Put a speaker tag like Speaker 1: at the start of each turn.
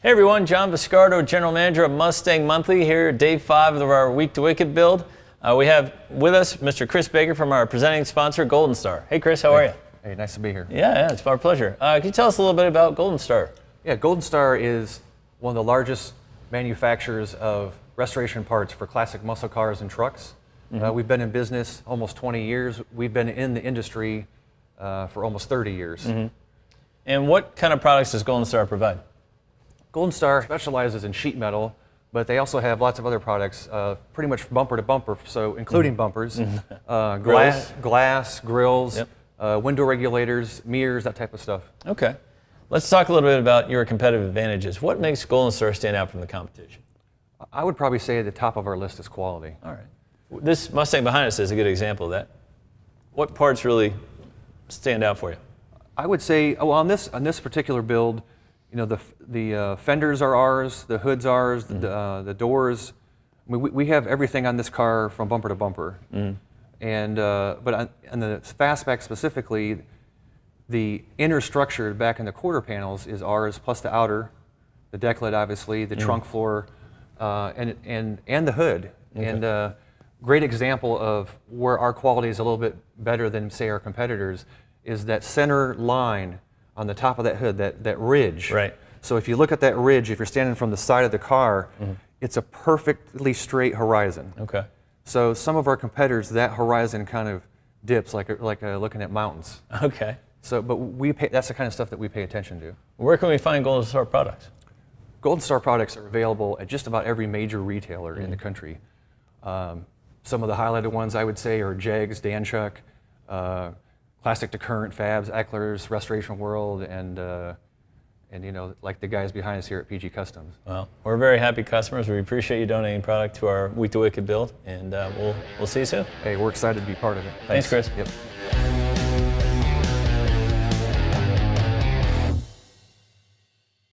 Speaker 1: Hey everyone, John Viscardo, General Manager of Mustang Monthly, here, day 5 of our Week to Wicked build. We have with us Mr. Chris Baker from our presenting sponsor, Golden Star. Hey Chris, how are you?
Speaker 2: Hey, nice to be here.
Speaker 1: Yeah, it's our pleasure. Can you tell us a little bit about Golden Star?
Speaker 2: Yeah, Golden Star is one of the largest manufacturers of restoration parts for classic muscle cars and trucks. We've been in business almost 20 years. We've been in the industry for almost 30 years.
Speaker 1: And what kind of products does Golden Star provide?
Speaker 2: Golden Star specializes in sheet metal, but they also have lots of other products, pretty much bumper to bumper, so including bumpers, glass, grills, window regulators, mirrors, that type of stuff.
Speaker 1: Okay. Let's talk a little bit about your competitive advantages. What makes Golden Star stand out from the competition?
Speaker 2: I would probably say at the top of our list is quality.
Speaker 1: All right. This Mustang behind us is a good example of that. What parts really stand out for you?
Speaker 2: I would say, on this particular build, you know, the fenders are ours, the hood's ours, the doors. I mean, we have everything on this car from bumper to bumper. And but on the Fastback specifically, the inner structure back in the quarter panels is ours, plus the outer, the deck lid obviously, the trunk floor, and the hood. Okay. And great example of where our quality is a little bit better than, say, our competitors is that center line on the top of that hood, that ridge.
Speaker 1: Right.
Speaker 2: So if you look at that ridge, if you're standing from the side of the car, it's a perfectly straight horizon.
Speaker 1: Okay.
Speaker 2: So some of our competitors, that horizon kind of dips like looking at mountains.
Speaker 1: Okay.
Speaker 2: So, but that's the kind of stuff that we pay attention to.
Speaker 1: Where can we find Golden Star products?
Speaker 2: Golden Star products are available at just about every major retailer in the country. Some of the highlighted ones I would say are Jegs, Danchuck, Classic to Current, Fabs, Eckler's, Restoration World, and you know, like the guys behind us here at PG Customs.
Speaker 1: Well, we're very happy customers. We appreciate you donating product to our Week to Wicked build, and we'll see you soon.
Speaker 2: Hey, we're excited to be part of it.
Speaker 1: Thanks Chris.
Speaker 2: Yep.